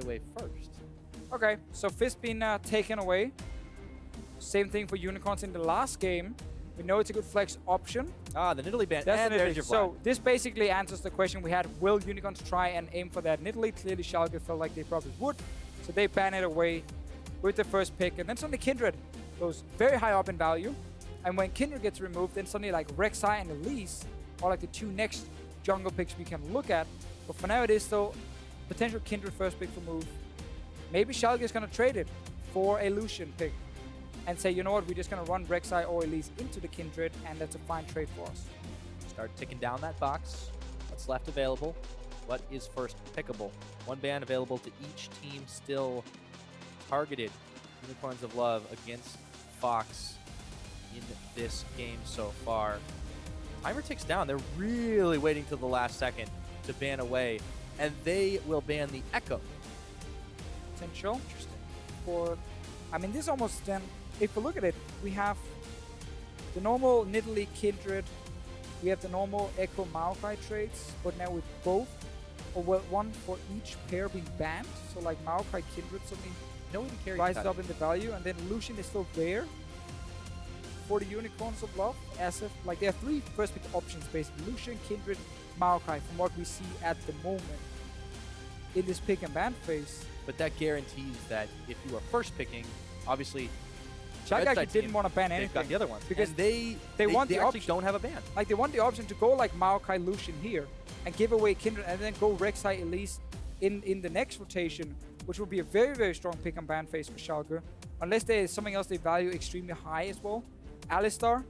away first. Okay, so Fist being taken away. Same thing for Unicorns in the last game. We know it's a good flex option. Ah, the Nidalee ban. That's and the there's your so flag. this basically answers the question we had. Will Unicorns try and aim for that Nidalee? Clearly Schalke felt like they probably would. So they ban it away with the first pick. And then suddenly Kindred goes very high up in value. And when Kindred gets removed, then suddenly like Rek'Sai and Elise are like the two next jungle picks we can look at. But for now it is still potential Kindred first pick for move. Maybe Schalke is going to trade it for a Lucian pick and say, you know what, we're just going to run Rek'Sai or Elise into the Kindred, and that's a fine trade for us. Start ticking down that box. What's left available? What is first pickable? One ban available to each team still targeted. Unicorns of Love against Fox in this game so far. Timer ticks down. They're really waiting till the last second to ban away, and they will ban the Echo. Potential. Interesting. For, I mean, this almost then, if we look at it, we have the normal Nidalee Kindred, we have the normal Echo Moakai trades, but now with both, or well, one for each pair being banned. So like Moakai Kindred suddenly rises up in the value, and then Lucian is still there for the Unicorns of Love. As if, like, there are three first pick options basically: Lucian, Kindred, Moakai, from what we see at the moment in this pick and ban phase. But that guarantees that if you are first picking, obviously Schalke actually didn't want to ban anything. They've got the other ones because and they want the actually option. don't have a ban. Like, they want the option to go like Moakai Lucian here and give away Kindred and then go Rek'Sai Elise in the next rotation, which will be a very, very strong pick and ban phase for Schalke. Unless there is something else they value extremely high as well. Alistar.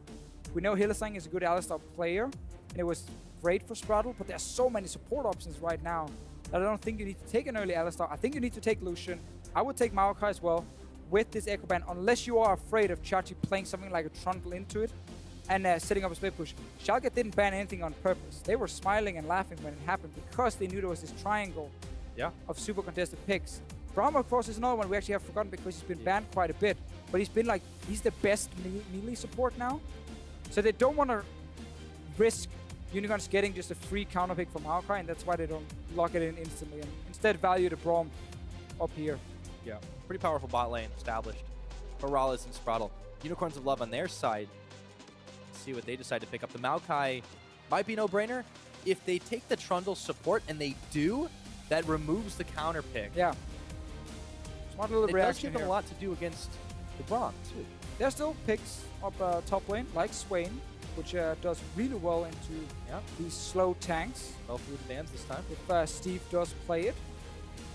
We know Hylissang is a good Alistar player, and it was great for Sprattel, but there's so many support options right now that I don't think you need to take an early Alistar. I think you need to take Lucian. I would take Moakai as well with this Echo ban, unless you are afraid of Chachi playing something like a Trundle into it and setting up a split push. Schalke didn't ban anything on purpose. They were smiling and laughing when it happened because they knew there was this triangle of super contested picks. Braum, of course, is another one we actually have forgotten because he's been banned quite a bit, but he's been like, he's the best melee support now. So they don't want to risk Unicorns getting just a free counter pick from Moakai, and that's why they don't lock it in instantly and instead value the Braum up here. Yeah, pretty powerful bot lane established for MrRallez and Sprattel. Unicorns of Love on their side. Let's see what they decide to pick up. The Moakai might be no-brainer. If they take the Trundle support, and they do, that removes the counter pick. Yeah. Smart little reaction. It does give them a lot to do against the Braum, too. There's still picks up top lane, like Swain, which does really well into these slow tanks. Fell through the bans this time. If Steve does play it.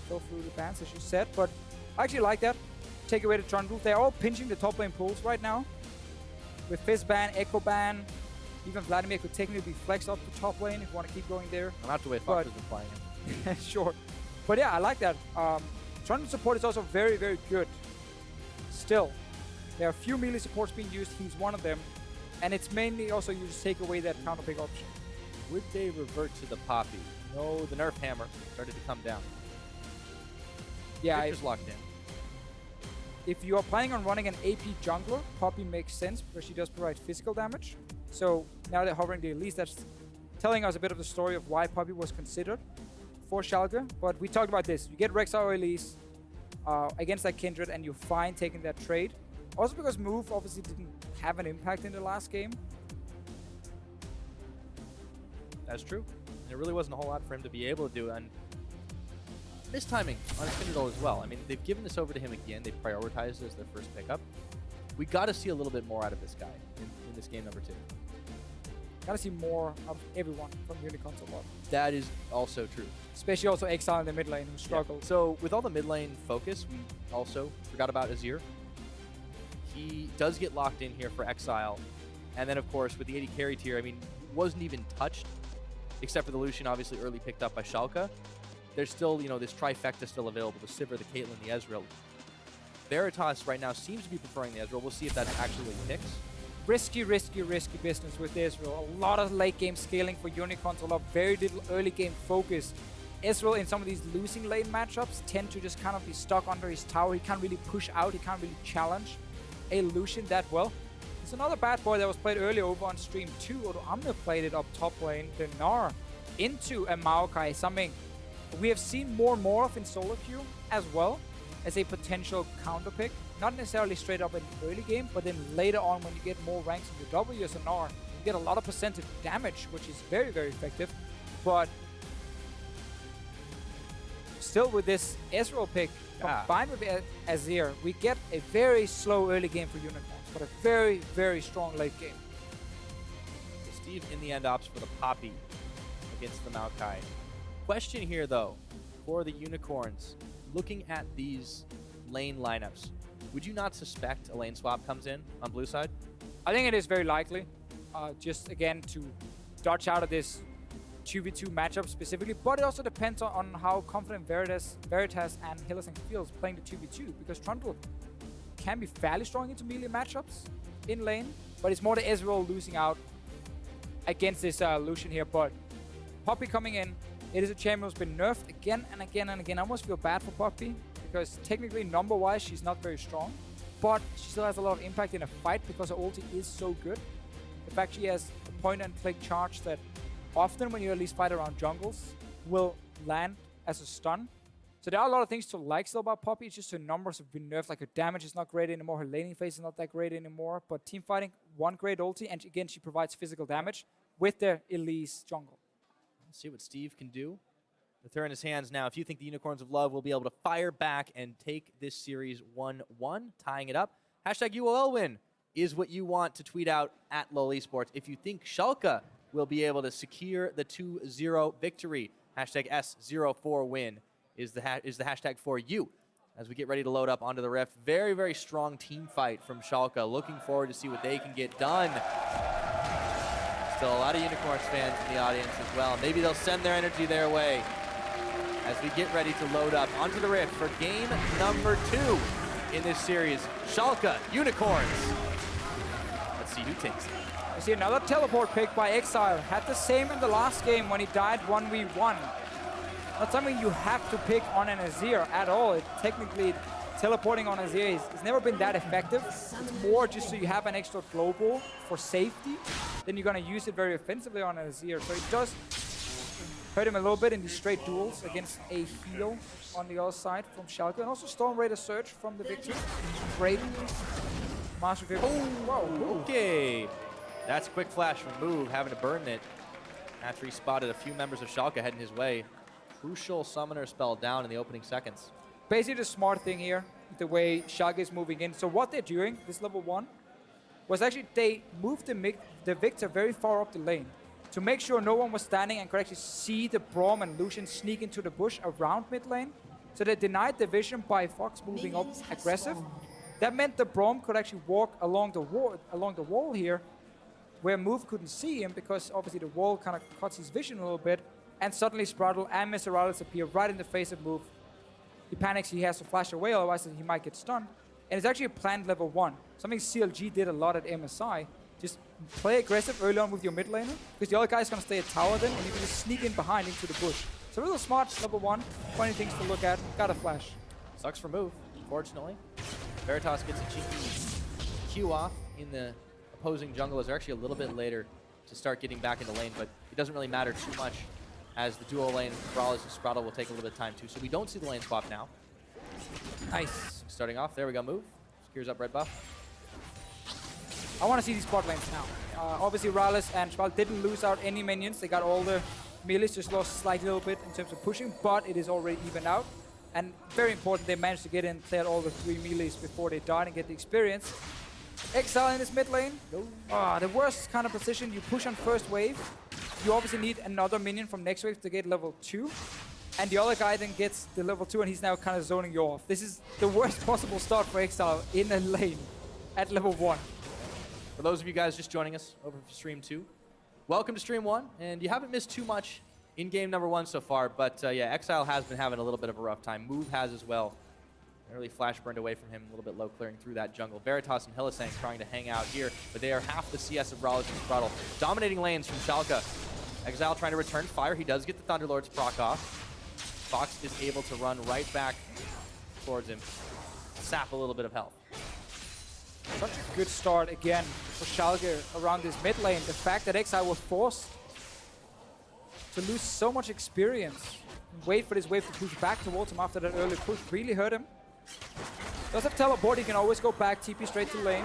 Fell through the bans, as you said. But I actually like that. Take away the Trundle. They're all pinching the top lane pools right now. With Fizz ban, Echo ban. Even Vladimir could technically be flexed up to top lane if you want to keep going there. Not the way Fox has been playing it. Sure. But yeah, I like that. Trundle support is also very, very good. Still, there are a few melee supports being used. He's one of them. And it's mainly also used to take away that counter pick option. Would they revert to the Poppy? No, the Nerf hammer started to come down. Yeah, Viktor's locked in. If you are planning on running an AP jungler, Poppy makes sense because she does provide physical damage. So now they're hovering the Elise. That's telling us a bit of the story of why Poppy was considered for Schalke. But we talked about this. You get Rek'Sai or Elise against that Kindred, and you're fine taking that trade. Also because move obviously didn't have an impact in the last game. That's true. There really wasn't a whole lot for him to be able to do, and mistiming on his Kindred as well. I mean, they've given this over to him again. They've prioritized it as their first pickup. We got to see a little bit more out of this guy in this game number 2. Gotta see more of everyone from Unicorns of Love. That is also true. Especially also Exileh in the mid lane who struggled. Yeah. So with all the mid lane focus, we also forgot about Azir. He does get locked in here for Exile. And then, of course, with the AD carry tier, I mean, wasn't even touched, except for the Lucian, obviously early picked up by Schalke. There's still, you know, this trifecta still available, the Sivir, the Caitlyn, the Ezreal. Veritas right now seems to be preferring the Ezreal. We'll see if that actually picks. Risky, risky, risky business with Ezreal. A lot of late game scaling for Unicorns, a lot very little early game focus. Ezreal in some of these losing lane matchups tend to just kind of be stuck under his tower. He can't really push out, he can't really challenge a Lucian that well. There's another bad boy that was played earlier over on stream too, although Amna played it up top lane, the Gnar into a Moakai, something We have seen more and more of in solo queue as well as a potential counter pick. Not necessarily straight up in the early game, but then later on when you get more ranks in your W's and R, you get a lot of percentage damage, which is very, very effective. But still with this Ezreal pick, combined with Azir, we get a very slow early game for Unicorns, but a very, very strong late game. So Steve in the end opts for the Poppy against the Moakai. Question here though, for the Unicorns, looking at these lane lineups, would you not suspect a lane swap comes in on blue side? I think it is very likely, just again to dodge out of this 2v2 matchup specifically, but it also depends on how confident Veritas and Hylissang feels playing the 2v2, because Trundle can be fairly strong into melee matchups in lane, but it's more the Ezreal losing out against this Lucian here. But Poppy coming in, it is a champion who's been nerfed again and again and again. I almost feel bad for Poppy, because technically number-wise she's not very strong, but she still has a lot of impact in a fight because her ulti is so good. The fact she has a point-and-click charge that often when you at least fight around jungles will land as a stun. So there are a lot of things to like still about Poppy. It's just her numbers have been nerfed. Like her damage is not great anymore, her laning phase is not that great anymore, but team fighting, one great ulti, and again she provides physical damage with their Elise jungle. Let's see what Steve can do with her in his hands now. If you think the Unicorns of Love will be able to fire back and take this series 1-1, tying it up, hashtag UOL win is what you want to tweet out at LOL eSports. If you think Schalke will be able to secure the 2-0 victory, hashtag S04 win is the hashtag for you. As we get ready to load up onto the Rift, very, very strong team fight from Schalke. Looking forward to see what they can get done. Still a lot of Unicorns fans in the audience as well. Maybe they'll send their energy their way as we get ready to load up onto the Rift for game number 2 in this series. Schalke, Unicorns. Let's see who takes it. I see another teleport pick by Exileh. Had the same in the last game when he died 1v1. Not something you have to pick on an Azir at all. Technically, teleporting on Azir has never been that effective. It's more just so you have an extra global for safety. Then you're going to use it very offensively on an Azir. So it does hurt him a little bit in these straight duels against a heal on the other side from Schalke. And also Storm Raider Surge from the Viktor. Great. Master Favorite. Oh, wow. Okay. That's quick flash from Move, having to burn it after he spotted a few members of Schalke heading his way. Crucial summoner spell down in the opening seconds. Basically the smart thing here, the way Schalke is moving in. So what they're doing, this level 1, was actually they moved the Viktor very far up the lane to make sure no one was standing and could actually see the Braum and Lucian sneak into the bush around mid lane. So they denied the vision by Fox moving up aggressive. That meant the Braum could actually walk along the wall here, where Move couldn't see him because obviously the wall kind of cuts his vision a little bit. And suddenly Sprattel and MrRallez appear right in the face of Move. He panics, he has to flash away, otherwise he might get stunned. And it's actually a planned level 1. Something CLG did a lot at MSI. Just play aggressive early on with your mid laner, because the other guy's going to stay at tower then, and you can just sneak in behind into the bush. So real smart level 1, funny things to look at, got a flash. Sucks for Move, unfortunately. Veritas gets a cheeky Q off in the opposing jungle as they're actually a little bit later to start getting back into lane, but it doesn't really matter too much as the dual lane, MrRallez and Sprattel will take a little bit of time too. So we don't see the lane swap now. Nice. Starting off, there we go, Move. Secures up red buff. I want to see these bot lanes now. Obviously, Rallez and Sprattel didn't lose out any minions. They got all the melees, just lost slightly a little bit in terms of pushing, but it is already evened out. And very important, they managed to get in, clear all the 3 melees before they died and get the experience. Exileh in this mid lane. The worst kind of position, you push on first wave. You obviously need another minion from next wave to get level 2. And the other guy then gets the level 2 and he's now kind of zoning you off. This is the worst possible start for Exileh in a lane at level 1. For those of you guys just joining us over for stream 2, welcome to stream 1. And you haven't missed too much in game number 1 so far, but yeah, Exileh has been having a little bit of a rough time. Move has as well. Early flash burned away from him, a little bit low clearing through that jungle. Veritas and Hylissang trying to hang out here, but they are half the CS of Rallez and Sprattel. Dominating lanes from Schalke. Exileh trying to return fire. He does get the Thunderlord's proc off. Fox is able to run right back towards him, sap a little bit of health. Such a good start again for Schalke around this mid lane. The fact that Exileh was forced to lose so much experience. Wait for this wave to push back towards him after that early push really hurt him. Does have teleport, he can always go back, TP straight to lane.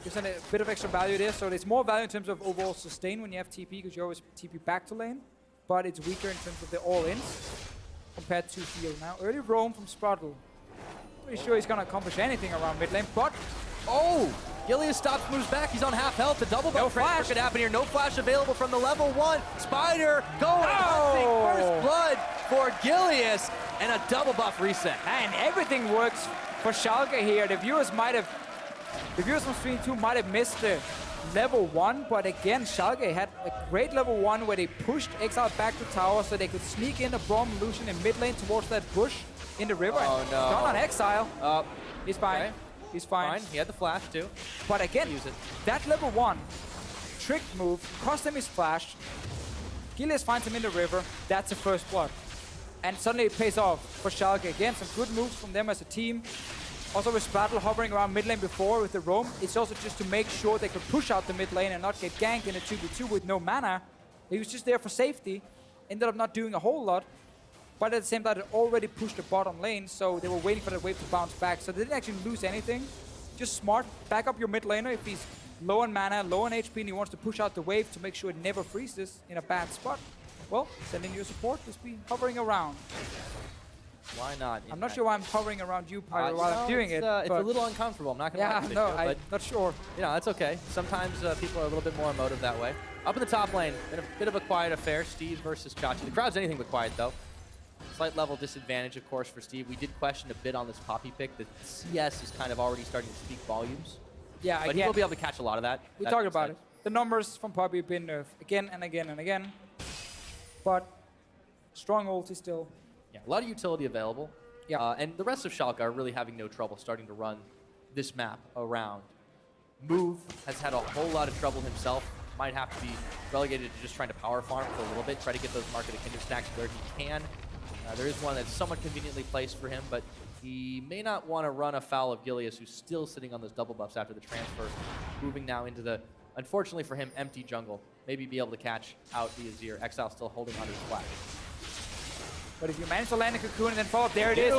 Gives a bit of extra value there, so there's more value in terms of overall sustain when you have TP, because you always TP back to lane. But it's weaker in terms of the all-ins compared to heal. Now, early roam from Sprattel. Pretty sure he's gonna accomplish anything around mid lane, but... Oh! Gilius stops, moves back, he's on half health. The double buff transfer could happen here. No flash available from the level 1. Spider going, first blood for Gilius, and a double buff reset. And everything works for Schalke here. The viewers from stream 2 might have missed the level 1, but again, Schalke had a great level 1 where they pushed Exileh back to tower so they could sneak in a Braum Lucian in mid lane towards that bush in the river. Oh, no. Gone on Exileh. He's fine. Okay. He's fine. He had the flash too. But again, Use it. that level 1 trick move cost him his flash. Gilius finds him in the river. That's a first blood. And suddenly it pays off for Schalke. Again, some good moves from them as a team. Also with Sprattel hovering around mid lane before with the roam, it's also just to make sure they could push out the mid lane and not get ganked in a 2v2 with no mana. He was just there for safety. Ended up not doing a whole lot. But at the same time, it already pushed the bottom lane, so they were waiting for that wave to bounce back. So they didn't actually lose anything. Just smart. Back up your mid laner if he's low on mana, low on HP, and he wants to push out the wave to make sure it never freezes in a bad spot. Well, sending your support, just be hovering around. Why not? I'm not sure why I'm hovering around you, Pyro, while I'm doing it. It's a little uncomfortable. I'm not going to lie to you. Yeah, no, I'm not sure. You know, that's okay. Sometimes people are a little bit more emotive that way. Up in the top lane, been a bit of a quiet affair. Steve versus Chachi. The crowd's anything but quiet, though. Slight level disadvantage, of course, for Steve. We did question a bit on this Poppy pick. The CS is kind of already starting to speak volumes. Yeah, but he will be able to catch a lot of that. We talked about it. The numbers from Poppy have been nerfed again and again and again. But strong ulti still. Yeah, a lot of utility available. Yeah. And the rest of Schalke are really having no trouble starting to run this map around. Move has had a whole lot of trouble himself. Might have to be relegated to just trying to power farm for a little bit, try to get those market of Kindred stacks where he can. There is one that's somewhat conveniently placed for him, but he may not want to run afoul of Gilius, who's still sitting on those double buffs after the transfer, moving now into the, unfortunately for him, empty jungle. Maybe be able to catch out the Azir. Exileh still holding on to his flash. But if you manage to land a cocoon and then follow up, there it is.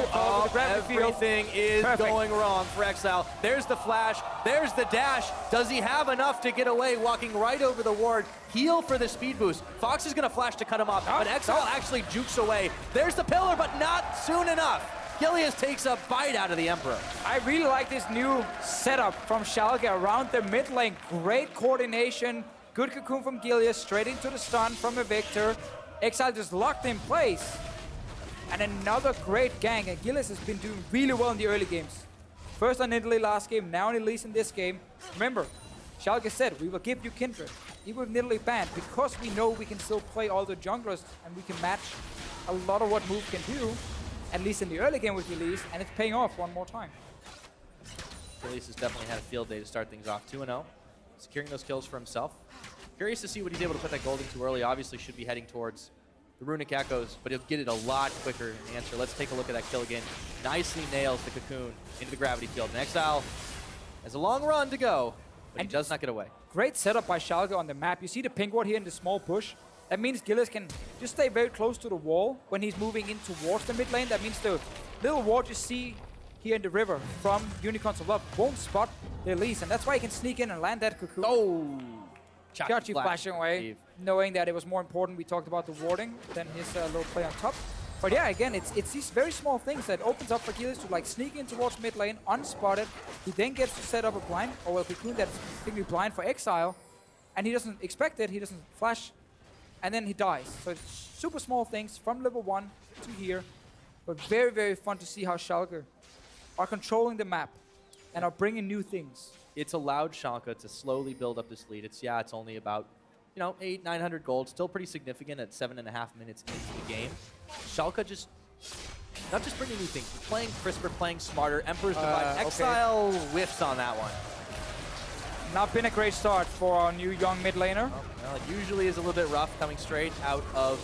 Everything is going wrong for Exileh. There's the flash. There's the dash. Does he have enough to get away, walking right over the ward? Heal for the speed boost. Fox is going to flash to cut him off, but Exileh actually jukes away. There's the pillar, but not soon enough. Gilius takes a bite out of the Emperor. I really like this new setup from Schalke around the mid lane. Great coordination. Good cocoon from Gilius, straight into the stun from a Viktor. Exileh just locked in place. And another great gank, and Gilius has been doing really well in the early games. First on Italy last game, now on Elise in this game. Remember, Schalke said, we will give you Kindred. Even with Italy banned, because we know we can still play all the junglers and we can match a lot of what Move can do, at least in the early game with Elise, and it's paying off one more time. Elise has definitely had a field day to start things off. 2-0, securing those kills for himself. Curious to see what he's able to put that gold in too early. Obviously should be heading towards the Runic Echoes, but he'll get it a lot quicker in the answer. Let's take a look at that kill again. Nicely nails the cocoon into the gravity field. And Exileh has a long run to go, but he does not get away. Great setup by Schalke on the map. You see the pink ward here in the small bush. That means Gilius can just stay very close to the wall when he's moving in towards the mid lane. That means the little ward you see here in the river from Unicorns of Love won't spot the Elise, and that's why he can sneak in and land that cocoon. Oh! Chachi flashing away, knowing that it was more important, we talked about the warding, than his low play on top. But yeah, again, it's these very small things that opens up for Gilius to like sneak in towards mid lane, unspotted. He then gets to set up a blind, or a cocoon that's completely blind for Exileh, and he doesn't expect it, he doesn't flash, and then he dies. So it's super small things from level 1 to here, but very, very fun to see how Schalke are controlling the map and are bringing new things. It's allowed Schalke to slowly build up this lead. It's only about, 800-900 gold, still pretty significant at 7.5 minutes into the game. Schalke not just bringing new things, but playing crisper, playing smarter. Emperor's Divide. Exileh whiffs on that one. Not been a great start for our new young mid laner. Well, it usually is a little bit rough coming straight out of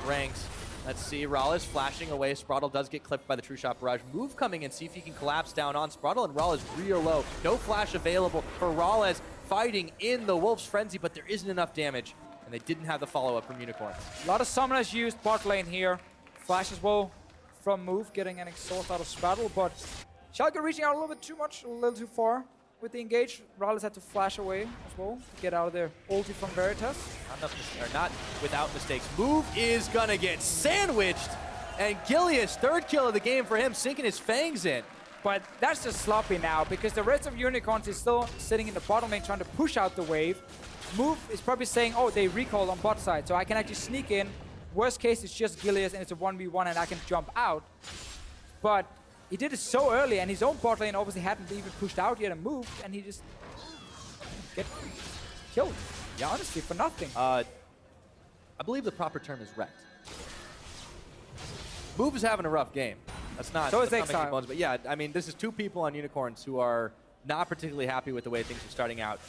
ranks. Let's see, MrRallez flashing away. Sprattel does get clipped by the True Shot Barrage. Move coming in, see if he can collapse down on Sprattel, and MrRallez real low. No flash available for MrRallez fighting in the Wolf's Frenzy, but there isn't enough damage. And and they didn't have the follow-up from Unicorns. A lot of summoners used bot lane here. Flash as well from Move, getting an exhaust out of Sprattel, but Schalke reaching out a little bit too much, a little too far with the engage. MrRallez had to flash away as well to get out of there. Ulti from Veritas. Not without mistakes. Move is gonna get sandwiched, and Gilius, third kill of the game for him, sinking his fangs in. But that's just sloppy now, because the rest of Unicorns is still sitting in the bottom lane trying to push out the wave. Move is probably saying, oh, they recalled on bot side, so I can actually sneak in. Worst case, it's just Gilius and it's a 1v1 and I can jump out. But he did it so early, and his own bot lane obviously hadn't even pushed out yet and moved, and he just get killed. Yeah, honestly, for nothing. I believe the proper term is wrecked. Move is having a rough game. That's not. So is that's not making Exileh. bones, but yeah, I mean, this is two people on Unicorns who are not particularly happy with the way things are starting out.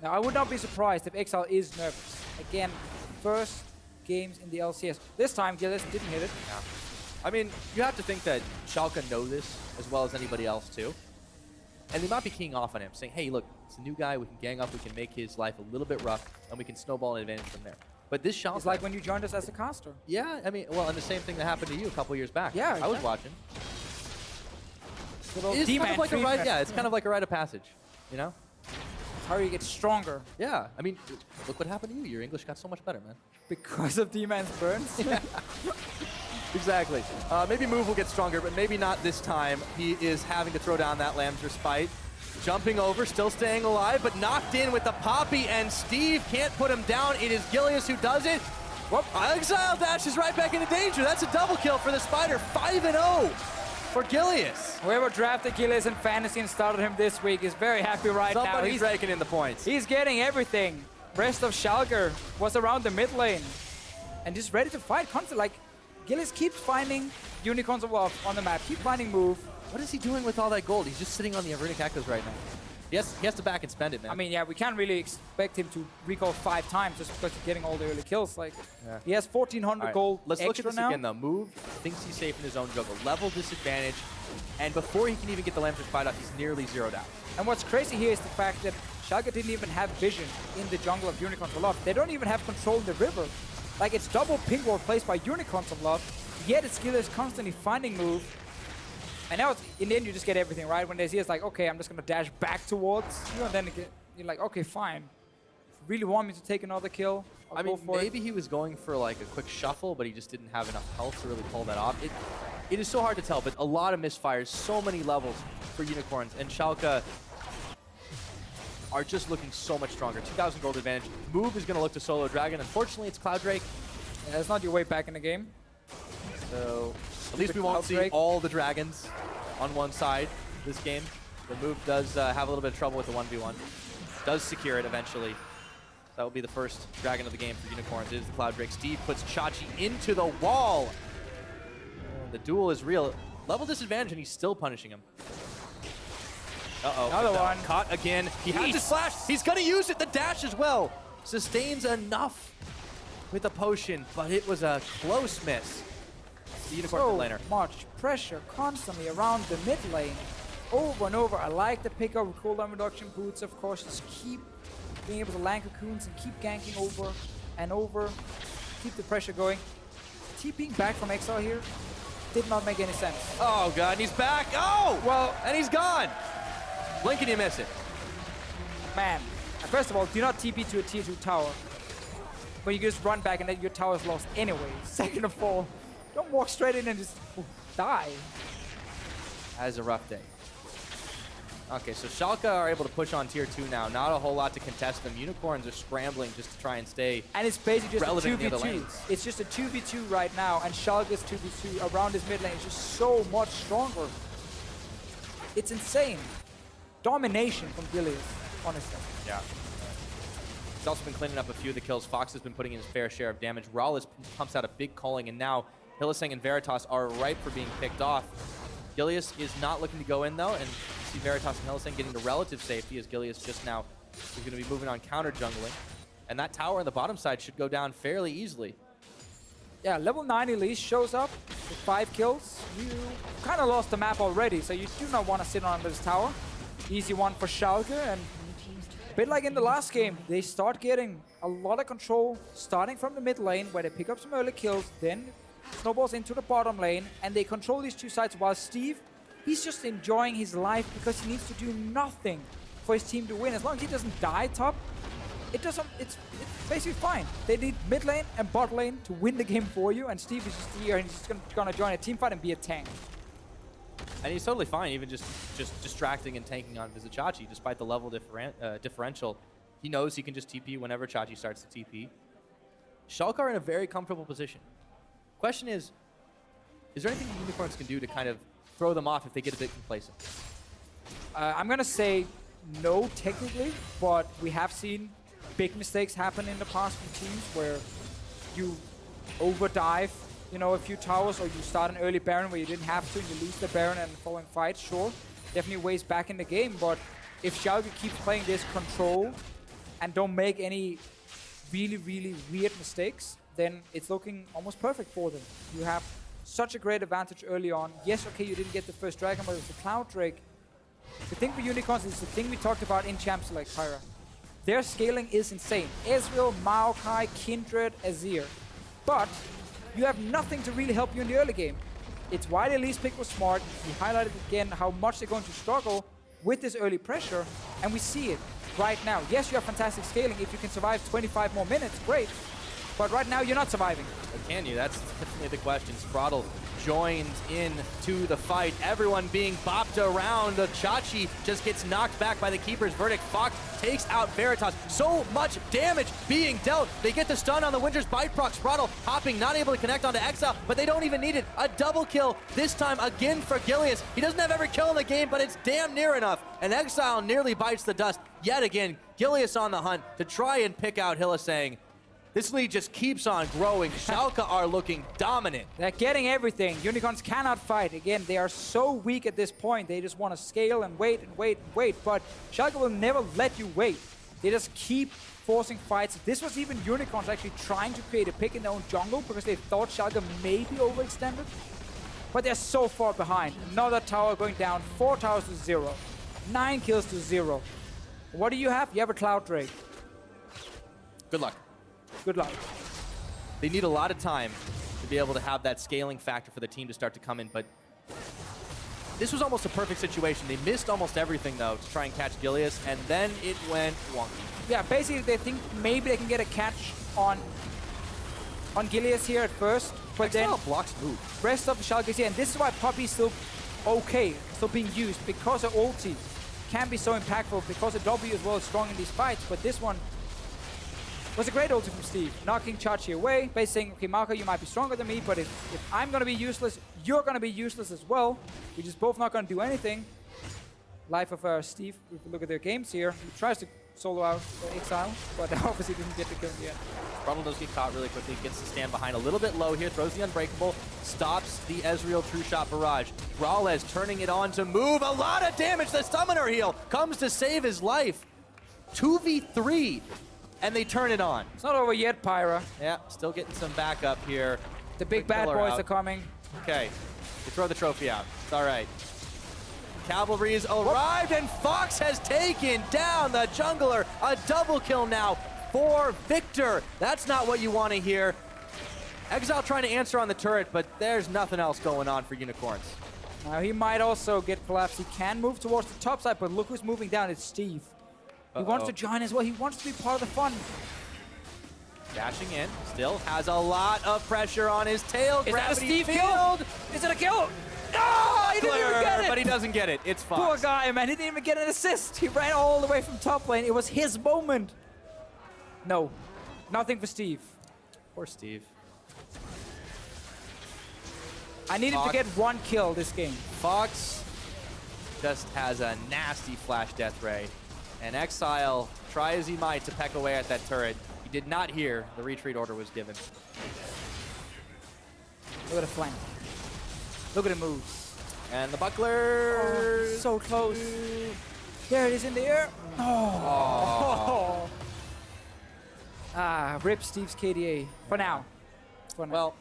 Now, I would not be surprised if Exileh is nervous. Again, first games in the LCS. This time, Gilius didn't hit it. Yeah. I mean, you have to think that Schalke know this as well as anybody else too. And they might be keying off on him, saying, hey, look, it's a new guy, we can gang up, we can make his life a little bit rough, and we can snowball an advantage from there. But this Schalke... It's like when you joined us as a caster. Yeah, I mean, well, and the same thing that happened to you a couple years back. Yeah, I was watching. It's It's kind of like a rite, yeah, it's kind of like a rite of passage, you know? It's how you get stronger. Yeah, I mean, look what happened to you. Your English got so much better, man. Because of D-Man's burns? Exactly. Maybe Move will get stronger, but maybe not this time. He is having to throw down that Lamb's Respite. Jumping over, still staying alive, but knocked in with the Poppy, and Steve can't put him down. It is Gilius who does it. Whoop. Exileh dashes right back into danger. That's a double kill for the Spider. 5-0 for Gilius. Whoever drafted Gilius in Fantasy and started him this week is very happy right now. Somebody's raking in the points. He's getting everything. Rest of Schalke was around the mid lane and just ready to fight constantly. Like, Gilius keeps finding Unicorns on the map, keep finding Move. What is he doing with all that gold? He's just sitting on the Runic Echoes right now. He has to back and spend it, man. I mean, yeah, we can't really expect him to recall 5 times just because he's getting all the early kills. Like, yeah. He has 1,400 gold Let's look at this now. again, though. Move thinks he's safe in his own jungle. Level disadvantage. And before he can even get the Lamb's Respite off, he's nearly zeroed out. And what's crazy here is the fact that Schalke didn't even have vision in the jungle of Unicorns on Love. They don't even have control in the river. Like, it's double ping ward placed by Unicorns on Love, yet it's Gilius constantly finding Move. And now, in the end, you just get everything, right? When there's here, it's like, okay, I'm just going to dash back towards you, and then you're like, okay, fine. If you really want me to take another kill, I'll go for maybe he was going for like a quick shuffle, but he just didn't have enough health to really pull that off. It is so hard to tell, but a lot of misfires, so many levels for Unicorns, and Schalke are just looking so much stronger. 2,000 gold advantage. Move is going to look to solo Dragon. Unfortunately, it's Cloud Drake. Yeah, that's not your way back in the game. So at least we won't see all the dragons on one side this game. The Move does have a little bit of trouble with the 1v1. Does secure it eventually. That will be the first dragon of the game for Unicorns. It is the Cloud Drake. Steve puts Chachi into the wall. The duel is real. Level disadvantage, and he's still punishing him. Uh-oh. Another one. Caught again. He has his flash. He's going to use it. The dash as well. Sustains enough with the potion, but it was a close miss. The Unicorn mid laner. Much pressure constantly around the mid lane, over and over. I like the pickup with cooldown reduction boots, of course. Just keep being able to land cocoons and keep ganking over and over. Keep the pressure going. TPing back from Exileh here did not make any sense. Oh god, and he's back. Oh! Well, and he's gone. Blink and you miss it. Man, first of all, do not TP to a tier 2 tower. But you just run back and then your tower is lost anyway. Second of all, don't walk straight in and just die. That is a rough day. Okay, so Schalke are able to push on tier 2 now. Not a whole lot to contest them. Unicorns are scrambling just to try and stay and it's basically just relevant a 2v2. It's just a 2v2 right now, and Schalke's 2v2 around his mid lane is just so much stronger. It's insane. Domination from Gilius, honestly. Yeah. He's also been cleaning up a few of the kills. Fox has been putting in his fair share of damage. MrRallez pumps out a big calling, and now Hylissang and Veritas are ripe for being picked off. Gilius is not looking to go in, though, and you see Veritas and Hylissang getting to relative safety as Gilius just now is going to be moving on counter jungling. And that tower on the bottom side should go down fairly easily. Yeah, level 9 Elise shows up with 5 kills. You kind of lost the map already, so you do not want to sit on this tower. Easy one for Schalke, and bit like in the last game, they start getting a lot of control, starting from the mid lane, where they pick up some early kills, then snowballs into the bottom lane, and they control these two sides, while Steve, he's just enjoying his life because he needs to do nothing for his team to win. As long as he doesn't die top, it's basically fine. They need mid lane and bot lane to win the game for you, and Steve is just here, and he's just gonna join a team fight and be a tank. And he's totally fine, even just distracting and tanking on Vizicsacsi, despite the level differential. He knows he can just TP whenever Chachi starts to TP. Schalke are in a very comfortable position. Question is there anything the Unicorns can do to kind of throw them off if they get a bit complacent? I'm gonna say no technically, but we have seen big mistakes happen in the past from teams where you overdive, you know, a few towers, or you start an early Baron where you didn't have to, and you lose the Baron and the following fight. Sure, definitely ways back in the game, but if Schalke keeps playing this control and don't make any really, really weird mistakes, then it's looking almost perfect for them. You have such a great advantage early on. Yes, okay, you didn't get the first dragon, but it was the Cloud Drake. The thing for Unicorns is the thing we talked about in Champs Select, Pyra. Their scaling is insane. Ezreal, Moakai, Kindred, Azir. But you have nothing to really help you in the early game. It's why the Elise pick was smart. He highlighted again how much they're going to struggle with this early pressure, and we see it right now. Yes, you have fantastic scaling. If you can survive 25 more minutes, great. But right now, you're not surviving. But can you? That's definitely the question. Sprattel joins in to the fight. Everyone being bopped around. Chachi just gets knocked back by the keeper's verdict. Fox takes out Veritas. So much damage being dealt. They get the stun on the Winter's Bite proc. Sprattel hopping, not able to connect onto Exileh, but they don't even need it. A double kill, this time again for Gilius. He doesn't have every kill in the game, but it's damn near enough. And Exileh nearly bites the dust. Yet again, Gilius on the hunt to try and pick out Hylissang. This lead just keeps on growing. Schalke are looking dominant. They're getting everything. Unicorns cannot fight. Again, they are so weak at this point. They just want to scale and wait and wait and wait. But Schalke will never let you wait. They just keep forcing fights. This was even Unicorns actually trying to create a pick in their own jungle because they thought Schalke may be overextended. But they're so far behind. Another tower going down. 4 towers to 0. 9 kills to 0. What do you have? You have a Cloud Drake. Good luck. Good luck. They need a lot of time to be able to have that scaling factor for the team to start to come in, but this was almost a perfect situation. They missed almost everything, though, to try and catch Gilius, and then it went wonky. Yeah, basically they think maybe they can get a catch on Gilius here at first, but then blocks move. Rest of the Schalke is here, and this is why Poppy's still okay, still being used, because her ulti can be so impactful, because the W as well is strong in these fights, but this one was a great ulti from Steve, knocking Chachi away, basically saying, okay, Moakai, you might be stronger than me, but if I'm going to be useless, you're going to be useless as well. We're just both not going to do anything. Life of Steve, if we look at their games here, he tries to solo out Exileh, but obviously didn't get the kill yet. Sprattel does get caught really quickly, gets to stand behind a little bit low here, throws the Unbreakable, stops the Ezreal True Shot Barrage. MrRallez turning it on to move, a lot of damage, the Summoner Heal comes to save his life. 2v3. And they turn it on. It's not over yet, Pyra. Yeah, still getting some backup here. The big bad boys are coming. Okay, they throw the trophy out. It's all right. Cavalry's arrived, and Fox has taken down the jungler. A double kill now for Viktor. That's not what you want to hear. Exileh trying to answer on the turret, but there's nothing else going on for Unicorns. Now he might also get collapsed. He can move towards the top side, but look who's moving down. It's Steve. He wants to join as well. He wants to be part of the fun. Dashing in, still has a lot of pressure on his tail. Is that a Steve field. kill? Is it a kill? No, he didn't even get it. But he doesn't get it. It's Fox. Poor guy, man. He didn't even get an assist. He ran all the way from top lane. It was his moment. No, nothing for Steve. Poor Steve. I needed to get 1 kill this game. Fox just has a nasty flash death ray. And Exileh, try as he might to peck away at that turret. He did not hear the retreat order was given. Look at the flank. Look at the moves. And the buckler. Oh, so close. There it is in the air. Oh. Ah, rip Steve's KDA. For now. Well,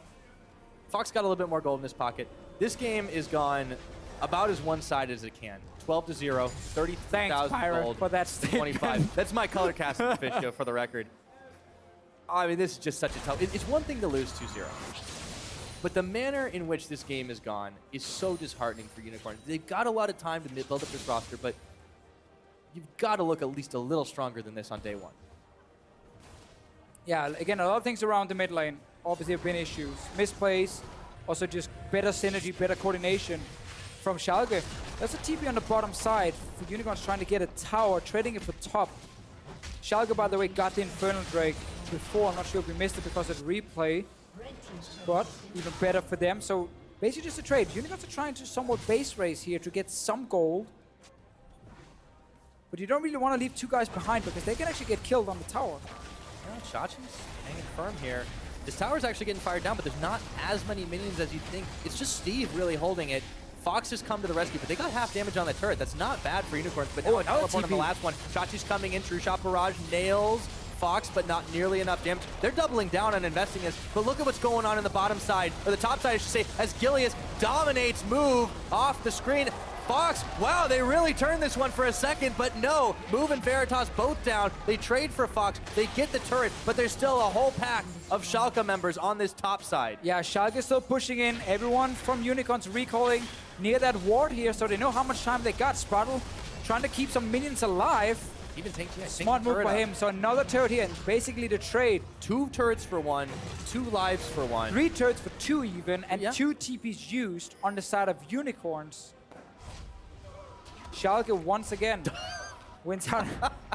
Fox got a little bit more gold in his pocket. This game is gone about as one-sided as it can. 12-0, 30,000 Thanks, Pyro, gold, for that statement. 25. That's my color cast Deficio for the record. I mean, this is just such a tough... It's one thing to lose 2-0. But the manner in which this game has gone is so disheartening for Unicorn. They've got a lot of time to build up this roster, but you've got to look at least a little stronger than this on day one. Yeah, again, a lot of things around the mid lane obviously have been issues. Misplays, also just better synergy, better coordination from Schalke. There's a TP on the bottom side for Unicorns trying to get a tower, trading it for top. Schalke, by the way, got the Infernal Drake before. I'm not sure if we missed it because of the replay, but even better for them. So basically just a trade. Unicorns are trying to somewhat base race here to get some gold. But you don't really want to leave two guys behind because they can actually get killed on the tower. Yeah, Chachi's hanging firm here. This tower's actually getting fired down, but there's not as many minions as you'd think. It's just Steve really holding it. Fox has come to the rescue, but they got half damage on the turret. That's not bad for Unicorns, but now teleport on the last one. Chachi's coming in, True Shot Barrage nails Fox, but not nearly enough damage. They're doubling down on investing this, but look at what's going on in the bottom side, or the top side, I should say, as Gilius dominates move off the screen. Fox, wow, they really turned this one for a second, but no. Move and Veritas both down. They trade for Fox. They get the turret, but there's still a whole pack of Schalke members on this top side. Yeah, Schalke is still pushing in. Everyone from Unicorns recalling near that ward here, so they know how much time they got. Sprattel trying to keep some minions alive. Even take Smart move by him. So another turret here, and basically the trade. 2 turrets for 1, 2 lives for 1. 3 turrets for 2 even, and 2 TPs used on the side of Unicorns. Schalke once again wins out.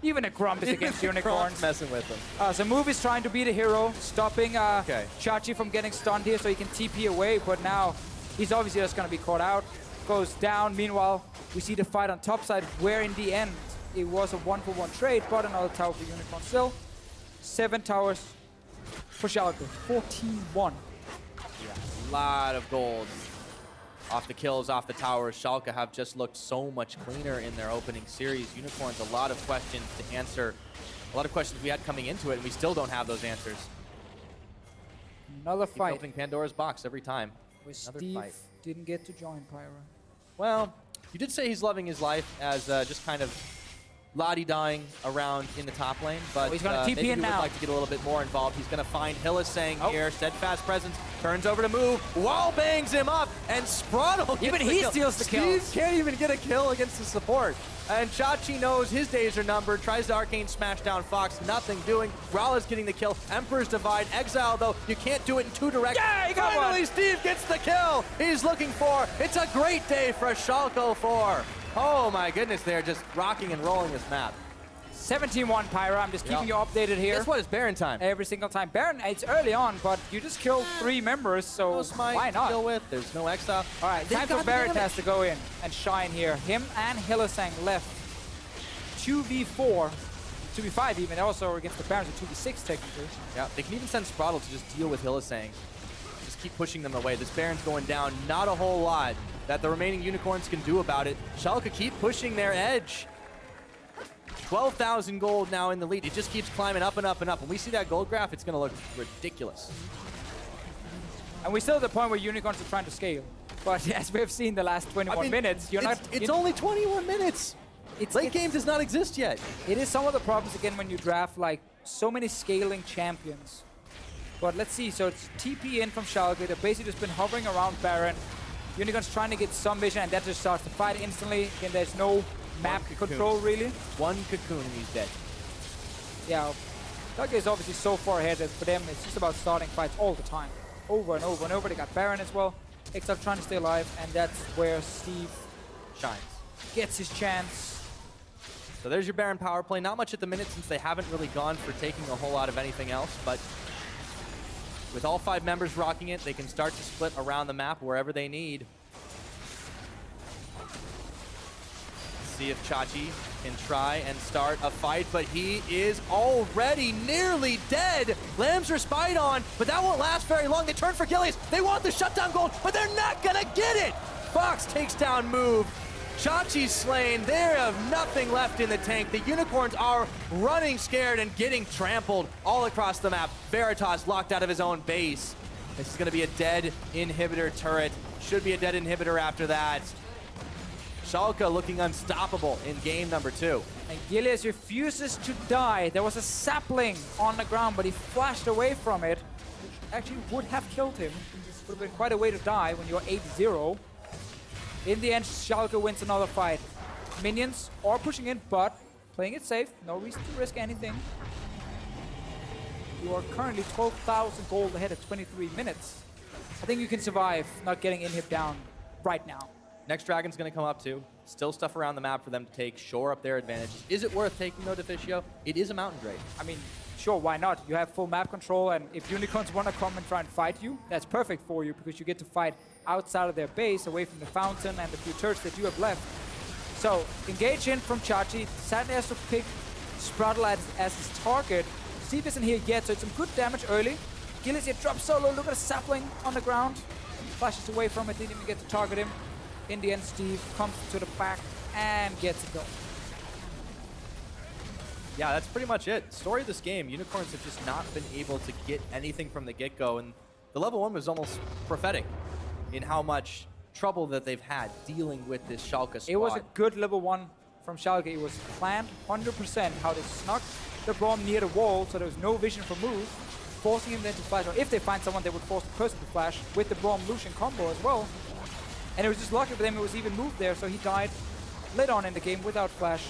Even a Grump is against Unicorns. Messing with them. So Move is trying to be the hero, stopping Chachi from getting stunned here so he can TP away, but now he's obviously just going to be caught out. Goes down. Meanwhile, we see the fight on top side, where in the end it was a 1-for-1 trade, but another tower for Unicorn still. 7 towers for Schalke. 14-1. Yeah, a lot of gold. Off the kills, off the towers, Schalke have just looked so much cleaner in their opening series. Unicorns, a lot of questions to answer. A lot of questions we had coming into it, and we still don't have those answers. Another fight. Opening Pandora's box every time. Another Steve fight. Didn't get to join Pyro. Well, you did say he's loving his life as just kind of la-di-dying around in the top lane, but he's going to TP in now. Would like to get a little bit more involved. He's going to find Hylissang here. Steadfast presence. Turns over to move. Wall bangs him up, and Sprattel even he steals the kill. Steve can't even get a kill against the support. And Chachi knows his days are numbered. Tries to arcane smash down Fox. Nothing doing. MrRallez getting the kill. Emperor's Divide. Exile, though, you can't do it in 2 directions. Yeah, he got Finally, one. Steve gets the kill he's looking for. It's a great day for Schalke 4. Oh my goodness, they're just rocking and rolling this map. 17-1 Pyro. I'm just keeping you updated here. Guess what? It's Baron time. Every single time. Baron, it's early on, but you just killed 3 members, so why not? Deal with. There's no exile. All right, time for Veritas to go in and shine here. Him and Hylissang left 2v4, 2v5 even, also against the Barons, a 2v6 technically. Yeah, they can even send Sprattel to just deal with Hylissang. Just keep pushing them away. This Baron's going down. Not a whole lot that the remaining Unicorns can do about it. Schalke keep pushing their edge. 12,000 gold now in the lead. It just keeps climbing up and up and up. When we see that gold graph, it's going to look ridiculous. And we're still at the point where Unicorns are trying to scale. But as we've seen the last 21 minutes, you're not... It's only 21 minutes. Late game does not exist yet. It is some of the problems, again, when you draft, like, so many scaling champions. But let's see. So it's TP in from Schalke. They've basically just been hovering around Baron. Unicorns trying to get some vision, and that just starts the fight instantly. Again, there's no map control, really. 1 cocoon and he's dead. Yeah, Schalke is obviously so far ahead that for them it's just about starting fights all the time. Over and over and over. They got Baron as well. Exileh trying to stay alive, and that's where Steve shines. Gets his chance. So there's your Baron power play. Not much at the minute since they haven't really gone for taking a whole lot of anything else, but with all 5 members rocking it, they can start to split around the map wherever they need. See if Chachi can try and start a fight, but he is already nearly dead. Lambs are spied on, but that won't last very long. They turn for Gilius. They want the shutdown gold, but they're not gonna get it. Fox takes down move. Chachi's slain. They have nothing left in the tank. The Unicorns are running scared and getting trampled all across the map. Veritas locked out of his own base. This is gonna be a dead inhibitor turret. Should be a dead inhibitor after that. Schalke looking unstoppable in game number 2. And Gilius refuses to die. There was a sapling on the ground, but he flashed away from it, which actually would have killed him. Would have been quite a way to die when you're 8-0. In the end, Schalke wins another fight. Minions are pushing in, but playing it safe. No reason to risk anything. You are currently 12,000 gold ahead at 23 minutes. I think you can survive not getting inhib down right now. Next dragon's going to come up too. Still stuff around the map for them to take, shore up their advantages. Is it worth taking though, Deficio? It is a mountain drake. I mean, sure, why not? You have full map control, and if unicorns want to come and try and fight you, that's perfect for you because you get to fight outside of their base, away from the fountain and the few turrets that you have left. So, engage in from Chachi. Sadly has to pick Sprattel as his target. Steve isn't here yet, so it's some good damage early. Gilius here drops solo. Look at a sapling on the ground. Flashes away from it, didn't even get to target him. In the end, Steve comes to the back and gets it going. Yeah, that's pretty much it. Story of this game, Unicorns have just not been able to get anything from the get-go, and the level 1 was almost prophetic in how much trouble that they've had dealing with this Schalke squad. It was a good level 1 from Schalke. It was planned 100% how they snuck the Braum near the wall, so there was no vision for move, forcing him then to flash, or if they find someone, they would force the person to flash with the Braum Lucian combo as well. And it was just lucky for them, it was even moved there, so he died later on in the game without flash.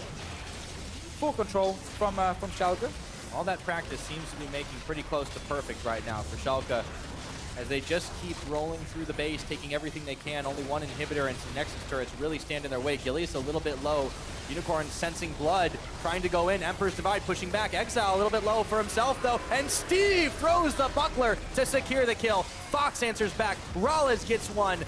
Full control from Schalke. All that practice seems to be making pretty close to perfect right now for Schalke, as they just keep rolling through the base, taking everything they can. Only one inhibitor and some Nexus turrets really stand in their way. Gilius a little bit low. Unicorn sensing blood, trying to go in. Emperor's Divide pushing back. Exileh a little bit low for himself though. And Steve throws the buckler to secure the kill. Fox answers back. MrRallez gets one.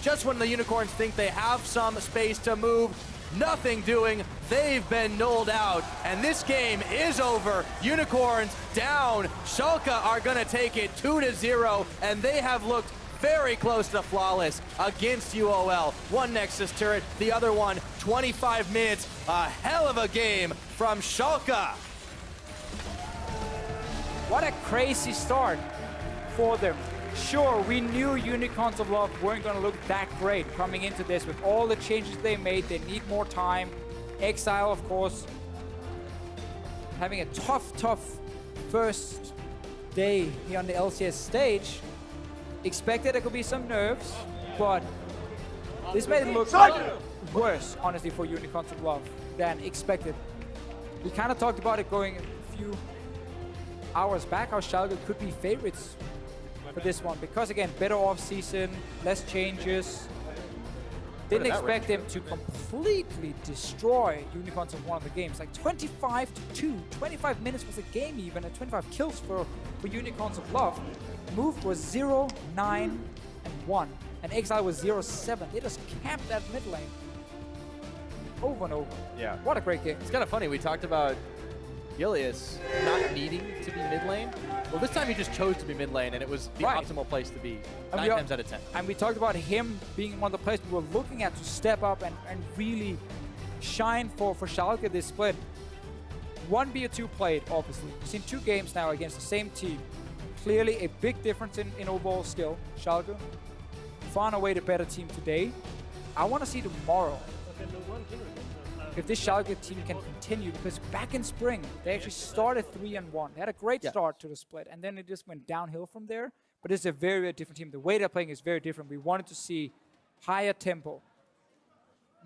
Just when the Unicorns think they have some space to move, nothing doing. They've been nulled out, and this game is over. Unicorns down. Schalke are gonna take it 2-0, and they have looked very close to flawless against UOL. One Nexus turret, the other one 25 minutes. A hell of a game from Schalke. What a crazy start for them. Sure, we knew Unicorns of Love weren't going to look that great coming into this. With all the changes they made, they need more time. Exileh, of course, having a tough first day here on the LCS stage. Expected there could be some nerves, but this made it look worse, honestly, for Unicorns of Love than expected. We kind of talked about it going a few hours back, how Schalke could be favorites for this one, because again, better off season, less changes. Didn't expect them to completely destroy Unicorns of one of the games. Like 25-2, 25 minutes was a game even, and 25 kills for Unicorns of Love. Move was 0-9-1, and Exileh was 0-7. They just camped that mid lane over and over. Yeah. What a great game. It's kind of funny, we talked about Gilius not needing to be mid lane. Well, this time he just chose to be mid lane, and it was the optimal place to be 9 times out of 10. And we talked about him being one of the players we were looking at to step up and really shine for Schalke this split. 1B2 played, obviously. We've seen 2 games now against the same team. Clearly a big difference in overall skill. Schalke, far and away the better team today. I want to see tomorrow if this Schalke team can continue, because back in spring, they actually started 3-1. They had a great start to the split, and then it just went downhill from there. But it's a very, very different team. The way they're playing is very different. We wanted to see higher tempo,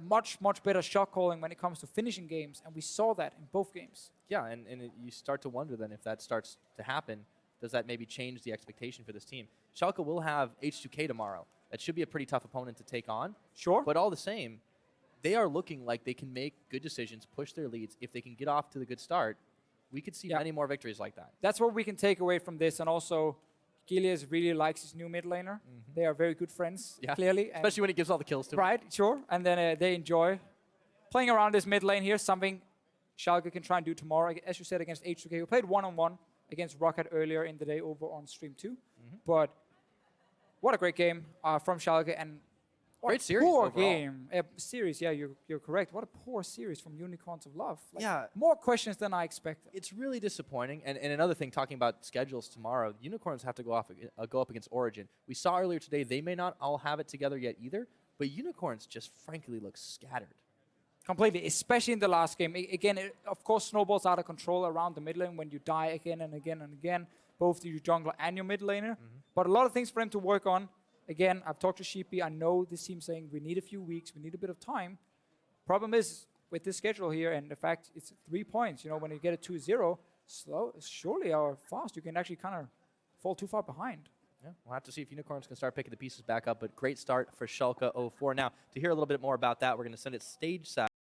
much better shot calling when it comes to finishing games, and we saw that in both games. Yeah, and you start to wonder then if that starts to happen, does that maybe change the expectation for this team? Schalke will have H2K tomorrow. That should be a pretty tough opponent to take on. Sure. But all the same, they are looking like they can make good decisions, push their leads. If they can get off to the good start, we could see many more victories like that. That's what we can take away from this. And also, Gilius really likes his new mid laner. They are very good friends, clearly. Especially when he gives all the kills to him. Right, sure. And then they enjoy playing around this mid lane here, something Schalke can try and do tomorrow. As you said, against H2K. We played one-on-one against Rocket earlier in the day over on stream 2. But what a great game from Schalke, and great series poor overall. game. Series, yeah, you're correct. What a poor series from Unicorns of Love. Like, Yeah. more questions than I expected. It's really disappointing. And another thing, talking about schedules tomorrow, Unicorns have to go up against Origin. We saw earlier today they may not all have it together yet either, But Unicorns just frankly look scattered. Completely, especially in the last game. Again, it, of course, snowballs out of control around the mid lane when you die again and again and again, both your jungler and your mid laner. But a lot of things for him to work on. Again, I've talked to Sheepy. I know this team's saying we need a few weeks, we need a bit of time. Problem is, with this schedule here and the fact it's 3 points, you know, when you get a 2-0, surely or fast, you can actually kind of fall too far behind. Yeah, we'll have to see if Unicorns can start picking the pieces back up, but great start for Schalke 04. Now, to hear a little bit more about that, we're going to send it stage side.